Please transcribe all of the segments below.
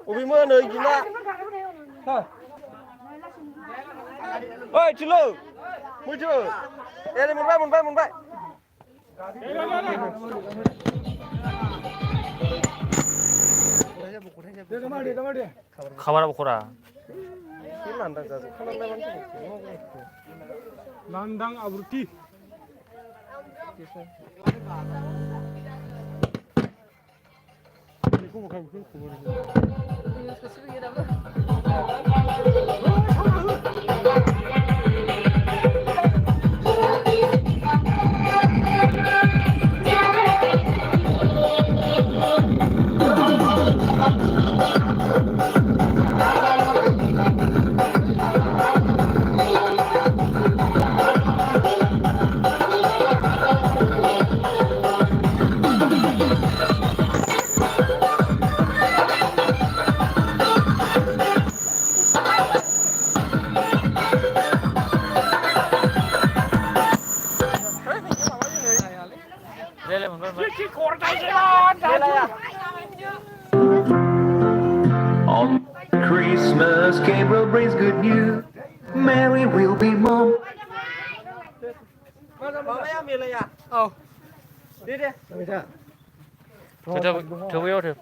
Ubi mưa nơi gì đó. Ôi chú lơ, mua chưa? Đây một bay. খাবার বখরা Landang abruti. On Christmas, Gabriel brings good news. Mary will be mom. 저 왜요 저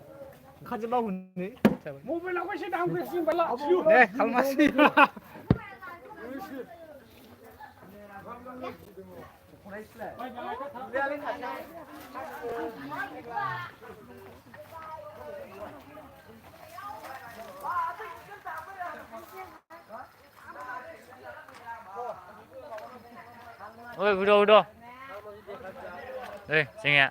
Mobile aku sih dah hampir sih bala. Kalmasi. ơi video video đây xin nghe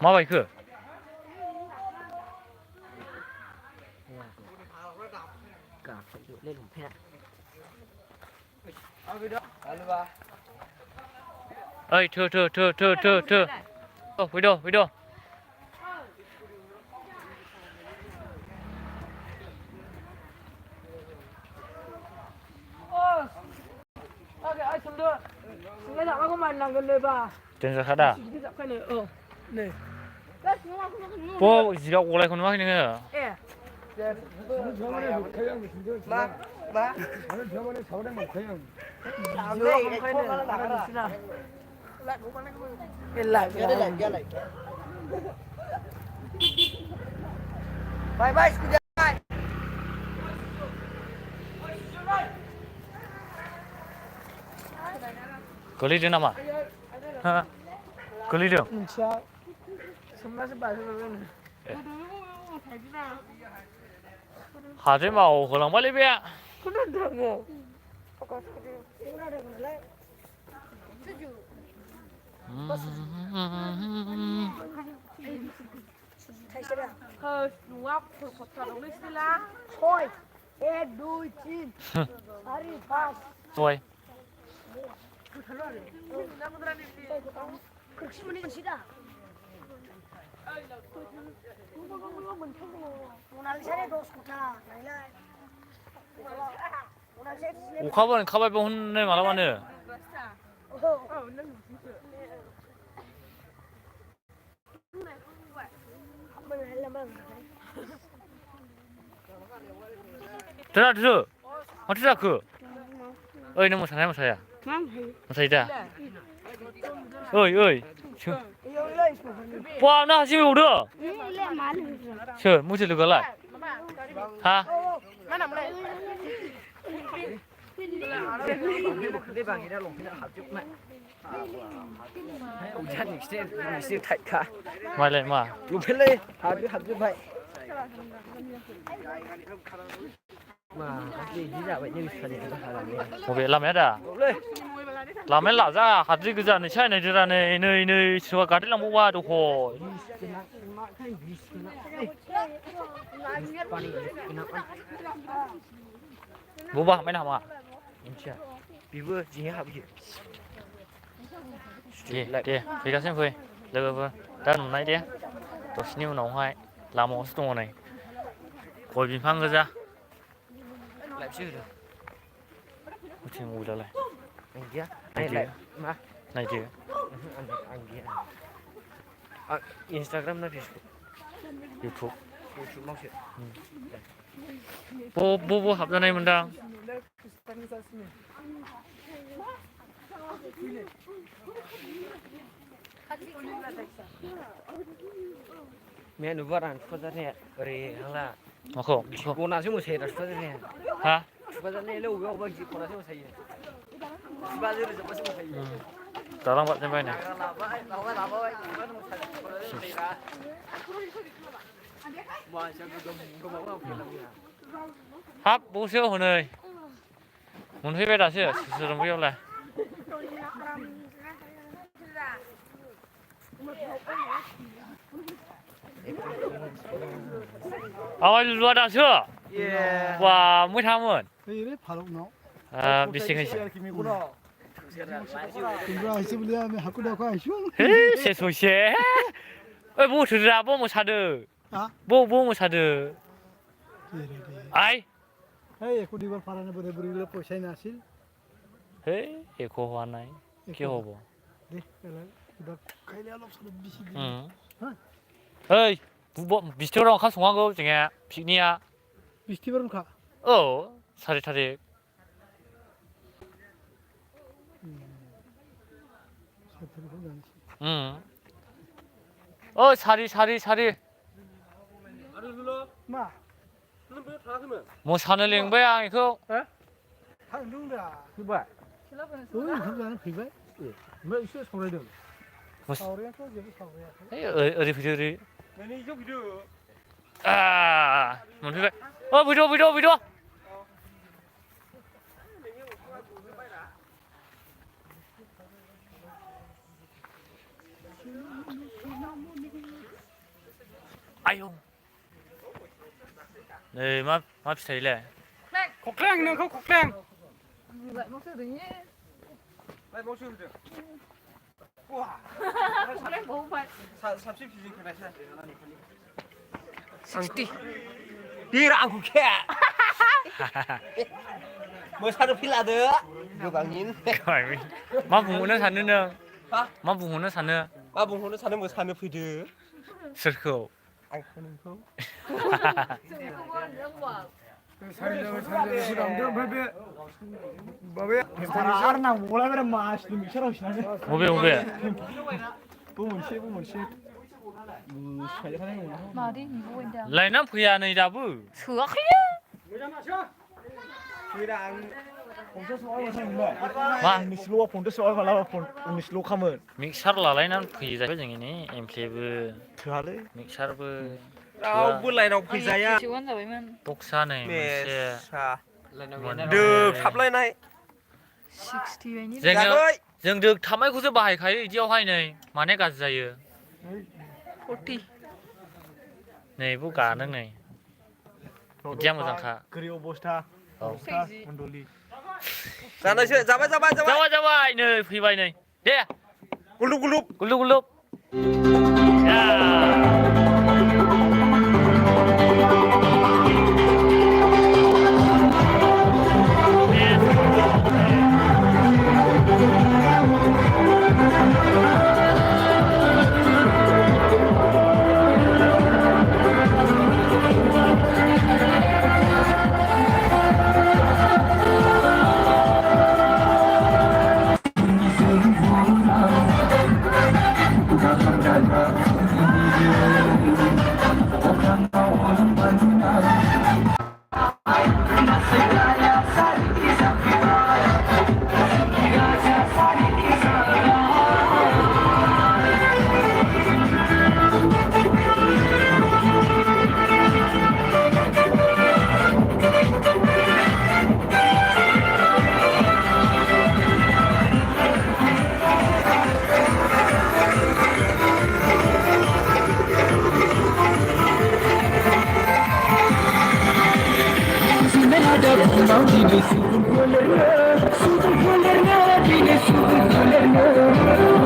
má bài khử ơi thưa video trên giờ khá đà 뭐 지가 올라이 거는 막 그냥 예. Ada zaman ini saudara mau kaya. Bye. 걸리지 나마 하 걸리죠 하지 마오 그랑 빨리 배 누가 볼것처럼 있으라. thôi ê đuôi chim ari pas tôi 극심은 시다 오카버는 카발병 혼내 말아봤네 들어 어쩌자 그 어이 너무 사야 사이다 어이 와 나 지금 오르 저 무지 누가 라 하 말래 마 Lupele, habis baik. 뭐배 라메다 라메 라자 하지 그자네 차이네 저라네 너희 저가 가들랑 못 와도 고 뭐봐 맨 하마 Bibu, jinnya habis. दे फैगासिनो फै लोगोफोर दा नुनाय दे दसेनि उनावहाय लामायावसो दङ नै गय बिफां गोजा होथिं मबाइलालाय नायदो Instagram ना Facebook इउटुब YouTube मावसो बबाव हाबजानाय मोनदां Mẹ nó vợ ăn phật ra nè, rồi là 마खौ cô nào chứ một xe là phật ra nè, ha phật ra nè lâu lâu bao nhiêu cô nào chứ một xe, bao nhiêu là chứ một xe, 다랑 받는 바이네 là vậy, nó một xe, cô nào chứ một xe ra, mà sao cô bảo không phải làm gì 합 보세요 오늘 오늘 회배 다시 스스로 보여라 아 일로 다시 Yeah. 와 못하면 이래 바로 너. 아 미싱이 김이구나. 김구나 있으면 학교도 가 쉬운. 에이 세소시에 뭐 들으라 뭐 사드 아? 뭐 사드 이래. 아이 에이 কুদিবার পারানে বরে বরিলে পয়সা না আসিল। 에이 에코 화나이 কি হবো দেখ এলা খাইলে অলপ সব বেশি 응 에이 뭐 미스터랑 가 송한 거 중에 빅니야 বৃষ্টি বরণ খা। 사리타리 সাথে জানিস। 응 사리 মা 뭐 사는 랭배야 이거 থাকদুংরা। Vậy. ওই খাজান ফিবাই। Mẹ chưa xong rồi được. সাওরিয়া তো যেবি সাওরিয়া। 에이 어디 비디오리 Mẹ đi giúp video. 아 뭔 비디오 비디오 아유 네 맙시다 이래 ขกแรงนึงเขาขกแรง Vậy một sự tự nhiên. Mẹ bố chưa được. Đấy, bố vậy. Sắp xếp gì cái này xem. 60. Đi ra ăn kẻ. Mới sao được phi là được. Được càng nhìn. 맘붕어는 사느냐 Hả? 맘붕어는 사느 Ba bùng nó sao nó mới sao được phi được. 슬커 Anh không không. Sự không có nước quả. 사라나 몰라면 마시 미쳐라 시나네. 오베 부문시 Mà đi, mình vô bên đường. 라이남 그야는 이다부 Sửa khía. Người đang 본도 소화가 생긴데. 마 미슬로와 본도 소화가 나와 본 미슬로 가면 믹샤르라 라이남 그이자 표정이니 엠케브 thừa đấy. 믹샤르브 Đâu bữa này đâu phi ra ya. Chịu ăn rồi với mình. 똑사네 Mẹ 문세 xa. Được thắp lên này. 60 vậy nhỉ? Dạ 쟁여 ơi. 정득 타마이 구스 바이 가요 이디어 화이네 마네 가즈자유 40. 네 부가 능네 이디야 무상카 그리오 보스타. Cái 몬돌리. Ra đây chưa? Ra bay. 잡아 이네 피바이네 예 Gulup. 굴룩굴룩 야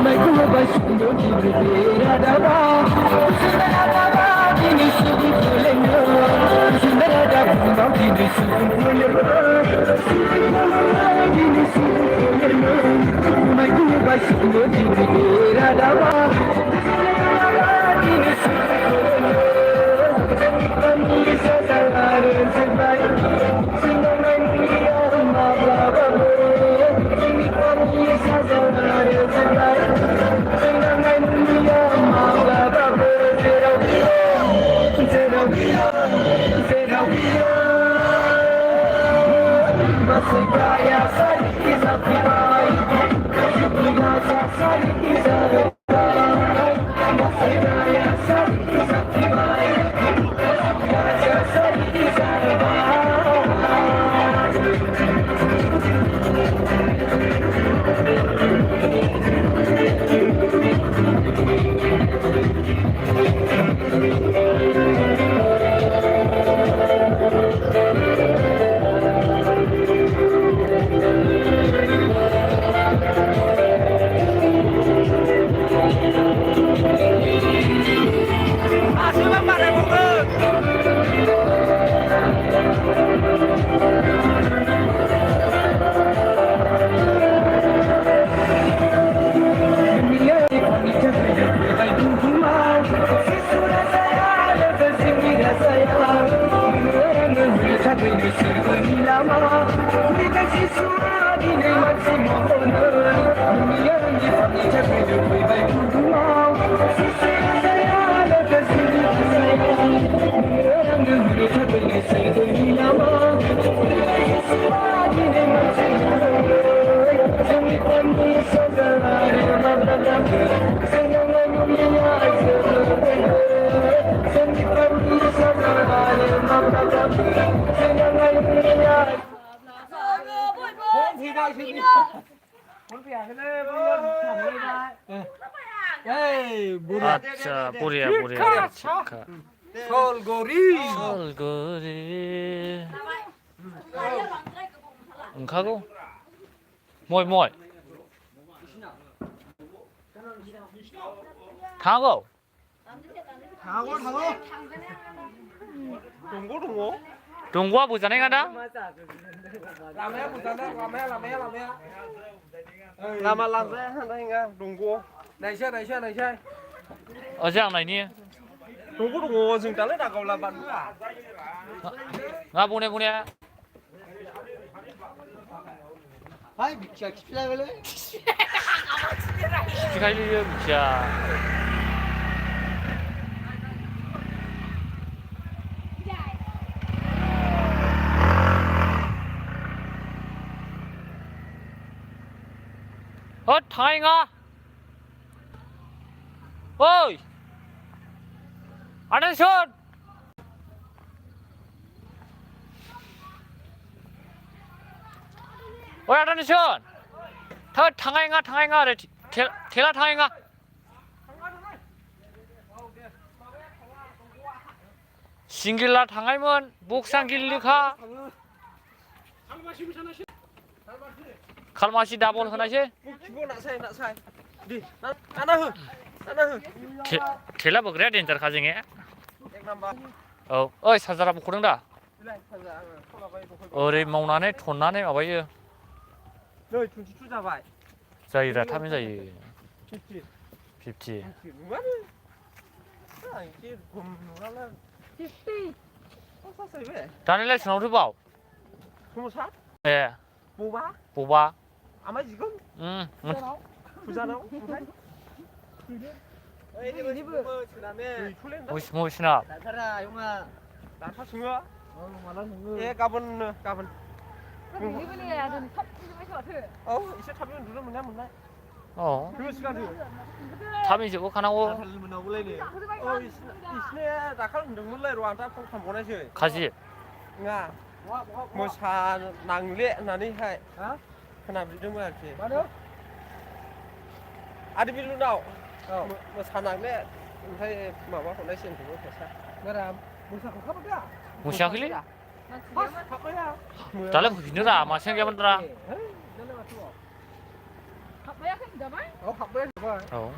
Super 아차 보리야 보리야 치카 솔고리 솔고리 응카고 뭐이 타고 동고 동과 부산에 간다 làm em một lần làm em làm ra đây nga 동고 này chơi ở dạng này nè 동고 dừng tới là cầu là bạn à ngã 보내 아이 미치야 기피라 그래. 기가일려 미치야 다행아 어이 attention ôi attention thôi thằng anh để thế là thằng anh 싱길라 당하면 목상 길리카 칼마시 다볼 하나시 đi ăn hư 텔라 버그래 덴저 가정에 어이 사자라 보고른다 어리 마우나네 톤나네 아바이 rồi chúng chú ra vậy 저이라 타면서 이 50 다니엘레 스노우드 바우 21 예 보바 보바 아마 지금 부자나고 무시나 나타라 용아. 나타 중요 말하는 예 가본 이분이 해야 되는 탑 좀 같아. 이제 타면 누르면 돼 못나 그 시간 타면 지고 가나고 달리면 나올래네. 이스네 나칼 등문 lấy rồi ta không thầm có này chơi 가지 nga một xà nàng lệ là đi hay hả? khả năng đi đứng ngoài kì Bao nhiêu? đi biết lúc nào một xà nàng lệ thấy mà bác còn đây xem thì có thể sao Cái là muốn sao không khóc à? 무시하길래 Khóc đấy à? 달라 그니라 마 생겨본더라 Đấy, nó là chùa. Học bé không được mấy. Học đấy rồi. 어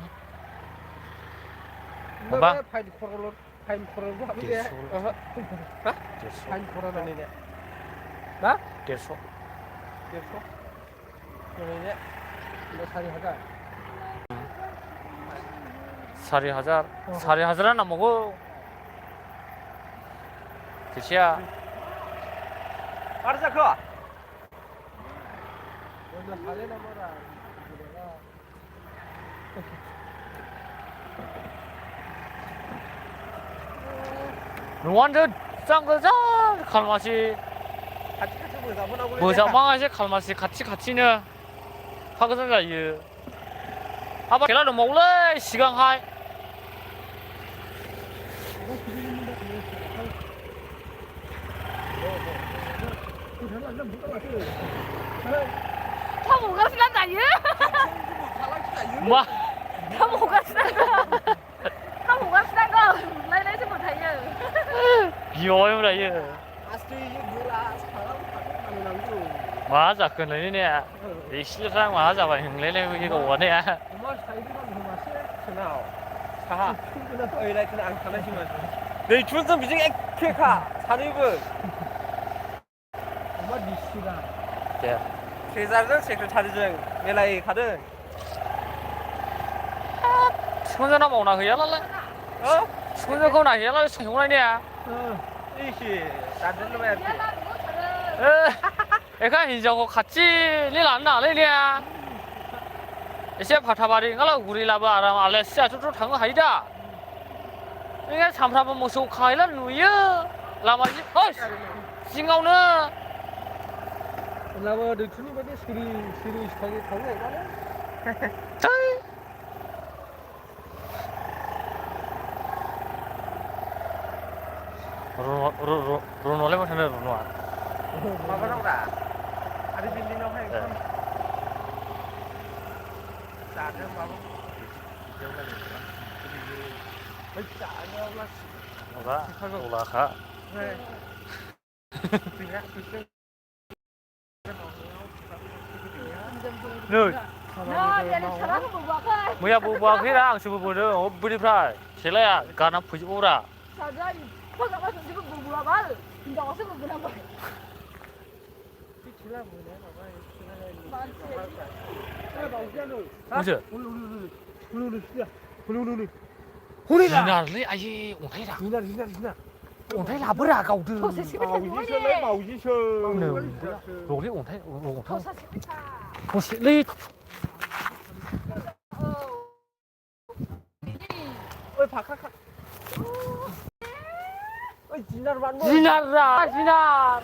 Apa? Pain korol apa dia? Pain korol ini dia. Hah? 150 100. ini udah 4,000. 4,000 4,000은 안 먹어. 그치야. 빠르자 커. udah kali nomor 너한테 싼 거자. 칼맛이 같이 뭐사 보나 뭐자 망아지 칼맛이 같이는 하거든요. 이 아빠 계란도 먹을래? 시간 하이.他五个是那咋样？ 뭐? 他五个是那个，他五个是那个，来是不太样。 귀여워요, 이. 아스트리 뭐라 사람 가는 남주. 맞아, 그 너네 이 실상 맞아 봐. 형네네 이거 원해. 엄마 사이드가 너무 맛있어. 그나오. 사. 어이 나 그냥 안 가나시면. 내 준선 미정 액케카 사립은 엄마 니시가. 예. 계좌는 세크레타리증 내라이 가든. 손전화 오나 그야랄래? 어? 손전 거나 해라 형네네. 이씨 나들로 해야지. 애가 이제고 같이 일 안 나래냐? 이제 파타바리 가라 우리 라바 아람 알레 시아 쪼쪼 당거 하이다. 이게 참사번 모수 가이라 누이야. 라마지 어이 싱가오는 Lama được chúng nó siri phải không này đó. 짠. 로노래 못하네 로노아. 마가 나오다. 아니 빌리노 해. 자들 마고. 뭐가? 올라가. 네. 그냥 그때 nơi Nó giờ được sao không buộc ơi. 뭐야 뭐 그래랑 주부부는 어브리프라 젤라야 가나 부지오라. Sao giờ có cái gì cũng buộc á. Mình đâu có sức buộc đâu. 무슨? 지나래 아이 온태라. 온태 라브라 가우드. Thôi sẽ bảo gì chơi lấy bảo gì chơi. 로리 온태 온태. Thôi sao sẽ ta. 호시리 ơi phạt khắc khắc. ơi 지나를 반 뭐. 지나라 지나.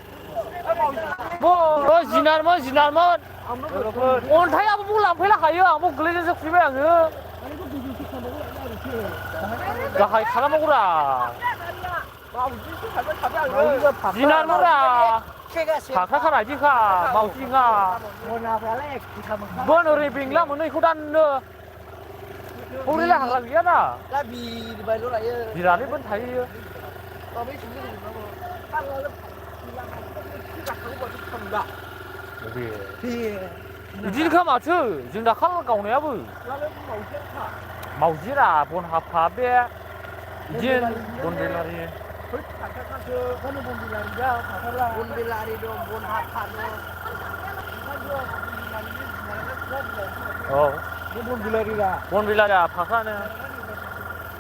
뭐 지나면 여러분. 온태 아무 몰라 회라 가요 아무 글레에서 집에 안 가. 야 하이 사람 먹으라. 지나노라. 파카카 라지카 마우징아. 뭔 어리 빙라 뭐는 후단너. 우리라 하가리야나. Đã vì bài lúc này 지라리 번 타이. tao mới chúng nó tăng lên 여기. thì 이진카 마트. 진다 칼 가오네 아부. nó lên màu chết hả? 마우지라 본 하파베. 이진 본델라리. Với cả các chưa có một môn gì làm ra phải là môn bên lại đi đồ môn hạt hạt 어. môn 빌라리라 본 빌라라 파카네.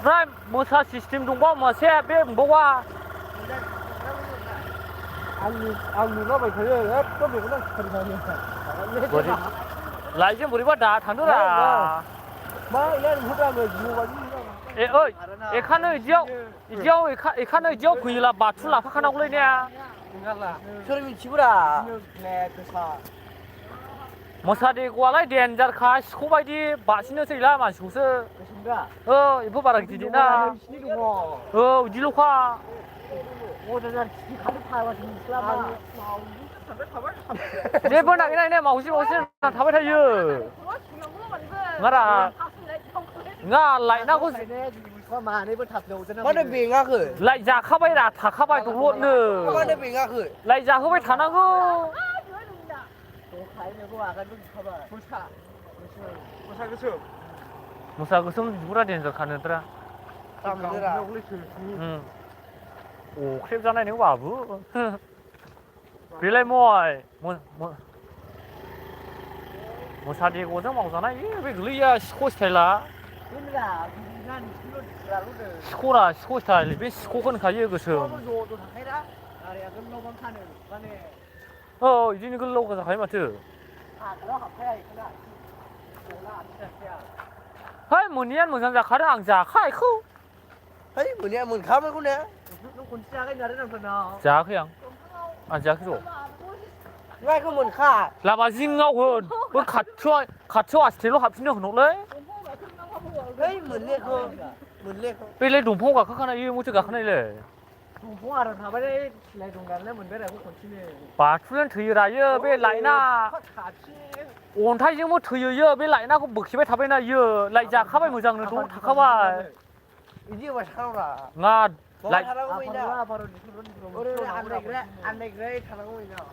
프라임 모사 시스템 동바 뭐세 베 뭐와. ăn nó phải thấy hết có việc nó thành ra như 뭐지? 라이즈 우리 봐다 단도라. mà lên hút ra người nhiều quá 에 어이. 에카노 이지오. 에카노 이지오 구이라 바툴라 파카나 올레냐. 저놈이 집으라 네 그사 모사디 고알라이 덴자 카 스코바이디 바시노스 일라 마시고스. 그렇습니다 이거 봐라 기디나. 신이고 우디로카. 오늘은 가득 파와 있을라마 네번 나기나 마우시 나 답을 해요. ngara nga lại na có có mà đấy vẫn thật đầu cho nó có được bị ngã khởi lại già khắp bay là thả khắp bay tụng luôn nữa có được bị ngã khởi lại già khắp bay thả năng go thấy nó có cái đúng không ạ 무사 그쵸. 무사 그 숨 누구라 된서 가는더라 감들아. 오 크랩 자나이 내가 바부 빌레 모이 뭐 사디 고정 먹잖아 이왜 그리야 스코 스타일라 그러니까 난 술로 들어가거든. 스코 스타일 왜 스코건 가요 그서 도 해라. 아래야 근로만 타는 만에 이제는 글로 가서 가야 마트 그럼 가야 있구나. 몰라 안 됐어요. 하이 뭐니야 뭐 상자 가라 앙자 하이 khu Thấy bữa nay mình khám con nè. Nó còn xa cái nhà đấy làm phần nào. 자 그냥 앉아 그죠 Ngay có mình khá. 라바 징가원 뭐 같이 왔을로 합치는 그놈래 Thấy mình liệt không? Mình liệt không? 빌레 동포가 그거나 이 모두가 하나래 Đúng không à, thằng đây lại đồng gần lên mình biết là cũng còn chi nè. 바 출연 드이라 여 베라이나 Khá chi. 온 타이 뭐 드여 베라이나 그 먹히베 타베나 여 라이자 카바이 무장는 동 타카바 Ý mà sao là? nga Lại lại thằng mình nào? Anh đây cái thằng mình nào?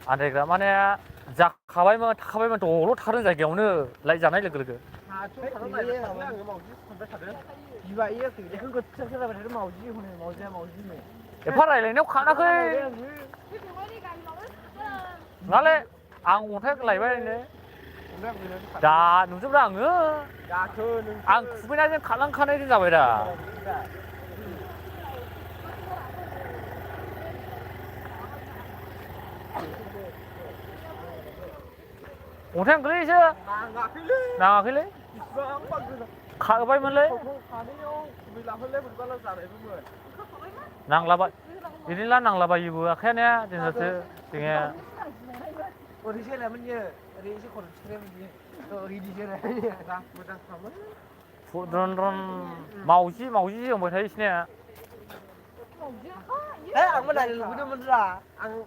안 돼, 그럼 만에 자 가봐이면 도로 다른 자기 오늘 라이잖아 이래 그러게. À chú thằng này là cái màu gì? Không biết thật đấy. Vì vậy thì để không có chắc là phải thấy màu gì hôm nay màu gì này. 에 파라이 레네 카나 그 나래 안 온해 그 라이바이네. 자 누좀랑 Dạ thưa đừng. 안 구비나 좀 갈랑 카네 좀 잡아라. 온해 그래서 Ngạ cái lưới. 나가 그래? Vâng, bằng cái 가봐이면 래? khá đấy không? Vì làm hơn lên một con là giả đấy mọi người. 낭라바 이릴라 낭라바 이부야 캐네 진짜스 등에 Đi xe là mình nhớ. Đi xe còn xe mình nhớ. Đi xe này. Ra, mình đang khám á. 런 마우지 뭐 thấy Thế ăn cái này là lúc mình ra. Ăn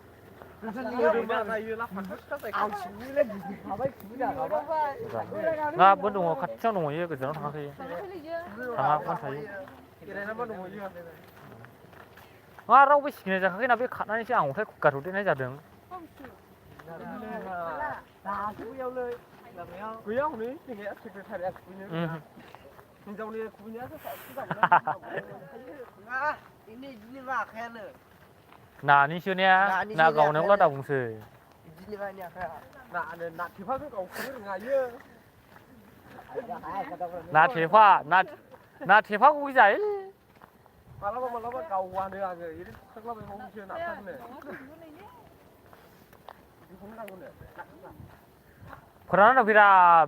무슨 일이 mà này là phải cắt tay 아, 지금 가봐, 지금 가봐. 나 뭔도 같이 하는 거예요 그죠 당시 당한 건 thấy cái này nó bắt đầu như 아 라고 시키네 자 그게 나비 가난이 지 않고 국가 도대 내자 등 나 그거 열래. quý ông đấy thì nghĩa thì phải đẹp quý nhớ 음. mình trong này quý nhớ rất phải 아, 이니 봐, 걔는. 나 니슈냐 나 가오네 올라다 봉스 이니 봐냐, 걔. nạ thì phát cái cầu quý ngày như 나 대화 고기 잘 mà nó bắt cầu qua đây là người chắc là mình không chưa nạp thân này không đang con này 그러나 비라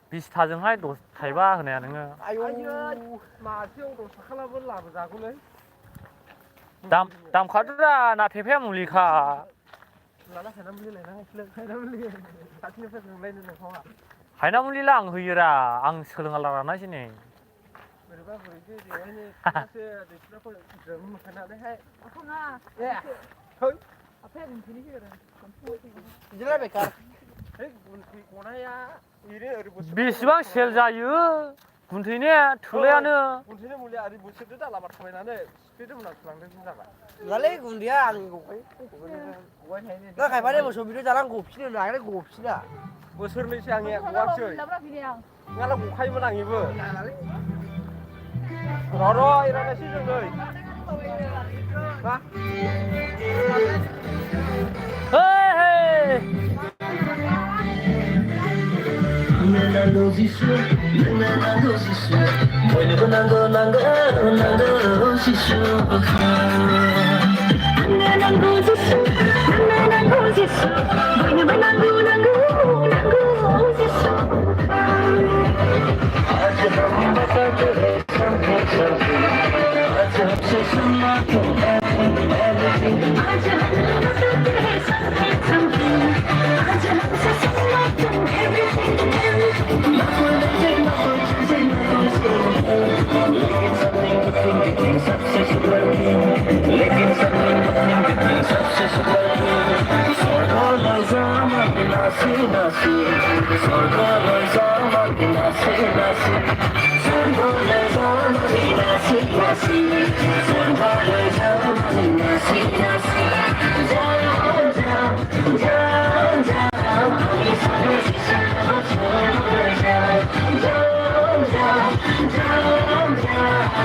비슷하정 할도 달바 그네 하는 거 아유 mà siêu đồ sắc là vẫn làm ra con đấy 담 가드라 나 대패 물리카 là nó phải 50 này nó phải 50 tại sao phải lên được không ạ 하이나 물리랑 흐이라 앙 설렁할라라 나시네 bởi vì cái gì ấy như cái xe thì nó có dừng một cái nào đấy hay không à thôi 앞에 분들이 그래 이제 나 ಬೇಕಾ. thế con này ý đấy ở đây 비시방 셀자유 군트네 틀레야는 con thế này là đi buổi sáng đó là mặt phải này cái đó là làm cái gì vậy Nó lấy cùng đi ăn cùng ấy. Nó khai phá đây một số video đang gộp xin là cái gộp xin à. buổi sáng này sang nghe quá trời nghe là cũng hay mà làm gì vừa đó rồi nó là xin được rồi hả 헤이 Yeah.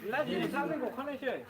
Lấy gì sang cái cục khăn này chơi.